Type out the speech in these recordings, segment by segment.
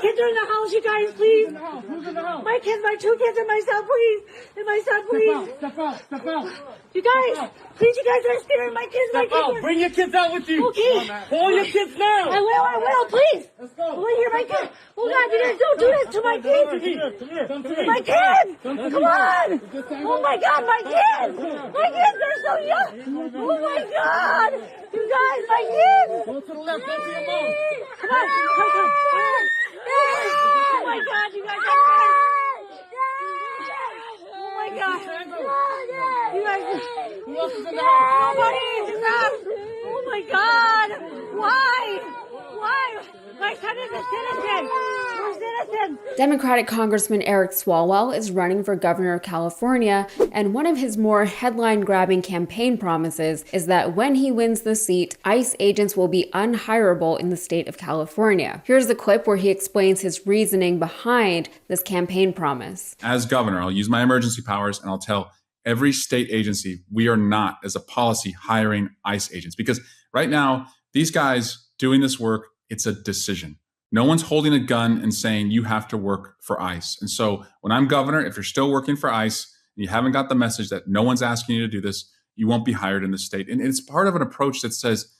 kids are in the house, you guys, please. Who's in the house? My kids, my 2 kids and myself, please. And my son, please. Step out. You guys, please, you guys are scaring my kids. My kids are... Bring your kids out with you. Okay. Call your kids now. I will, please. Let's go. Will I hear my kids? Oh God, you guys don't do this to my kids. Come to me. My kids! Come on! Oh my God, my kids! My kids are so young! Oh my God! You guys, my kids! Go to the left. Go to your mom. Come on, come. Oh my God, you guys are... Oh my God! You guys... Who else is in the house? Nobody is in the house! Oh my God! Why? My son is a citizen! We're citizens! Democratic Congressman Eric Swalwell is running for governor of California, and one of his more headline-grabbing campaign promises is that when he wins the seat, ICE agents will be unhireable in the state of California. Here's the clip where he explains his reasoning behind this campaign promise. As governor, I'll use my emergency powers and I'll tell every state agency we are not, as a policy, hiring ICE agents. Because right now, these guys doing this work, it's a decision. No one's holding a gun and saying you have to work for ICE. And so when I'm governor, if you're still working for ICE and you haven't got the message that no one's asking you to do this, you won't be hired in the state. And it's part of an approach that says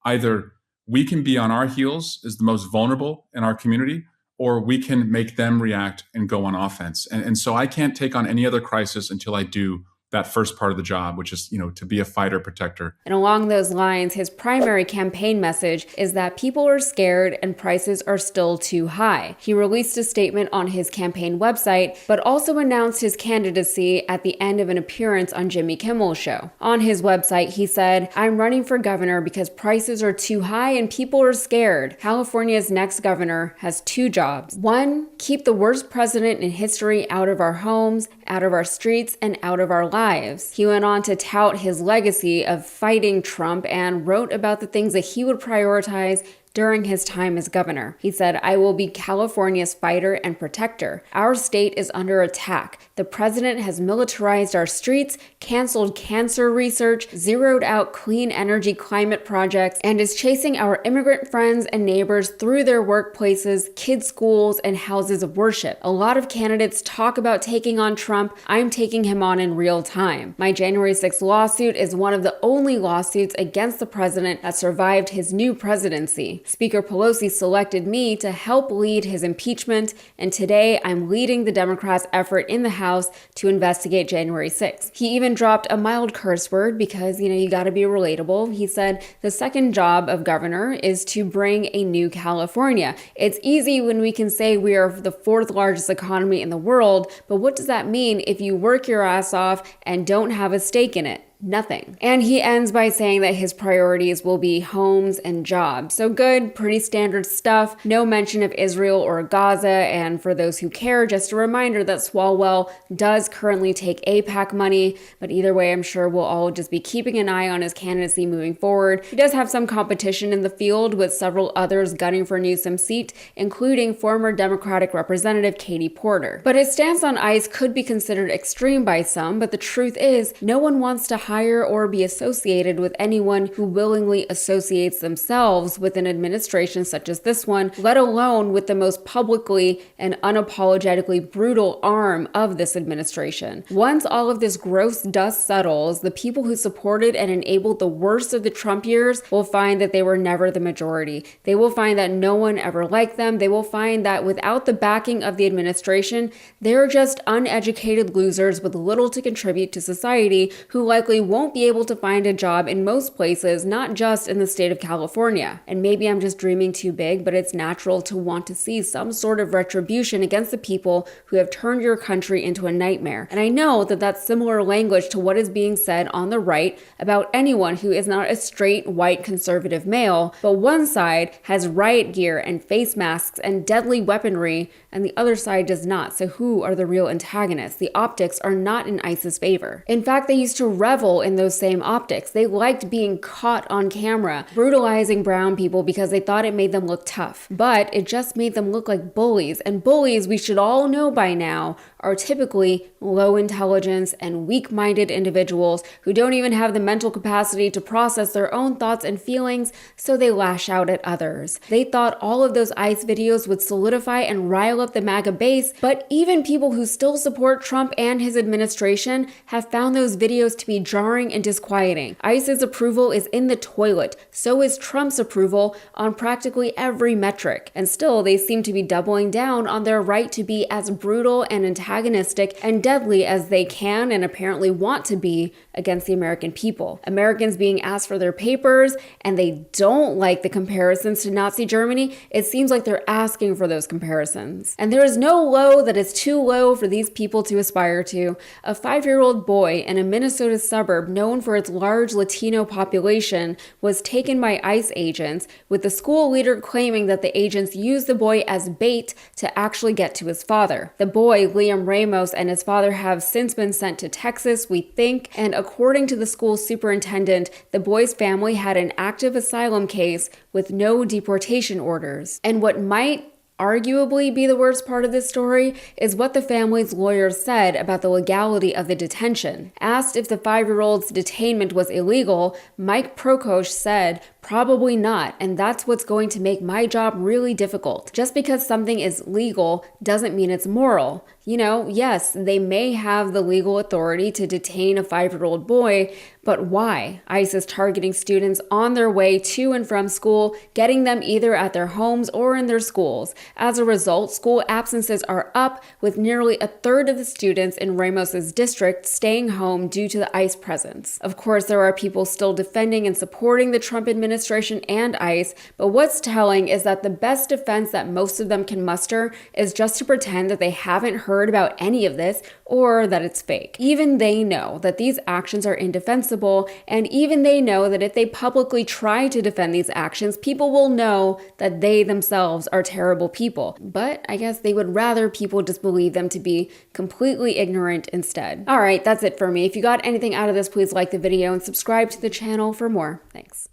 either we can be on our heels as the most vulnerable in our community, or we can make them react and go on offense. And so I can't take on any other crisis until I do that first part of the job, which is, to be a fighter protector. And along those lines, his primary campaign message is that people are scared and prices are still too high. He released a statement on his campaign website, but also announced his candidacy at the end of an appearance on Jimmy Kimmel's show. On his website, he said, "I'm running for governor because prices are too high and people are scared. California's next governor has 2 jobs. 1, keep the worst president in history out of our homes, out of our streets, and out of our lives." He went on to tout his legacy of fighting Trump and wrote about the things that he would prioritize during his time as governor. He said, "I will be California's fighter and protector. Our state is under attack. The president has militarized our streets, canceled cancer research, zeroed out clean energy climate projects, and is chasing our immigrant friends and neighbors through their workplaces, kids' schools, and houses of worship. A lot of candidates talk about taking on Trump. I'm taking him on in real time. My January 6th lawsuit is one of the only lawsuits against the president that survived his new presidency. Speaker Pelosi selected me to help lead his impeachment, and today I'm leading the Democrats' effort in the House to investigate January 6th. He even dropped a mild curse word because, you gotta be relatable. He said, "The second job of governor is to bring a new California. It's easy when we can say we are the 4th largest economy in the world, but what does that mean if you work your ass off and don't have a stake in it? Nothing." And he ends by saying that his priorities will be homes and jobs. So good, pretty standard stuff. No mention of Israel or Gaza. And for those who care, just a reminder that Swalwell does currently take AIPAC money. But either way, I'm sure we'll all just be keeping an eye on his candidacy moving forward. He does have some competition in the field with several others gunning for Newsom's seat, including former Democratic Representative Katie Porter. But his stance on ICE could be considered extreme by some, but the truth is, no one wants to hire or be associated with anyone who willingly associates themselves with an administration such as this one, let alone with the most publicly and unapologetically brutal arm of this administration. Once all of this gross dust settles, the people who supported and enabled the worst of the Trump years will find that they were never the majority. They will find that no one ever liked them. They will find that without the backing of the administration, they're just uneducated losers with little to contribute to society who likely won't be able to find a job in most places, not just in the state of California. And maybe I'm just dreaming too big, but it's natural to want to see some sort of retribution against the people who have turned your country into a nightmare. And I know that that's similar language to what is being said on the right about anyone who is not a straight white conservative male, but one side has riot gear and face masks and deadly weaponry, and the other side does not. So who are the real antagonists? The optics are not in ICE's favor. In fact, they used to revel in those same optics. They liked being caught on camera, brutalizing brown people because they thought it made them look tough. But it just made them look like bullies. And bullies, we should all know by now, are typically low intelligence and weak-minded individuals who don't even have the mental capacity to process their own thoughts and feelings, so they lash out at others. They thought all of those ICE videos would solidify and rile up the MAGA base, but even people who still support Trump and his administration have found those videos to be jarring and disquieting. ICE's approval is in the toilet, so is Trump's approval on practically every metric, and still they seem to be doubling down on their right to be as brutal and antagonistic and deadly as they can and apparently want to be against the American people. Americans being asked for their papers, and they don't like the comparisons to Nazi Germany. It seems like they're asking for those comparisons. And there is no low that is too low for these people to aspire to. A 5-year-old boy in a Minnesota suburb known for its large Latino population was taken by ICE agents, with the school leader claiming that the agents used the boy as bait to actually get to his father. The boy, Liam Ramos, and his father have since been sent to Texas, we think, and according to the school superintendent, the boy's family had an active asylum case with no deportation orders. And what might arguably be the worst part of this story is what the family's lawyers said about the legality of the detention. Asked if the 5-year-old's detainment was illegal, Mike Prokosh said, "Probably not, and that's what's going to make my job really difficult. Just because something is legal doesn't mean it's moral. You know, yes, they may have the legal authority to detain a 5-year-old boy, but why? ICE is targeting students on their way to and from school, getting them either at their homes or in their schools. As a result, school absences are up, with nearly a third of the students in Ramos's district staying home due to the ICE presence. Of course, there are people still defending and supporting the Trump administration and ICE, but what's telling is that the best defense that most of them can muster is just to pretend that they haven't heard about any of this or that it's fake. Even they know that these actions are indefensible, and even they know that if they publicly try to defend these actions, people will know that they themselves are terrible people. But I guess they would rather people just believe them to be completely ignorant instead. All right, that's it for me. If you got anything out of this, please like the video and subscribe to the channel for more. Thanks.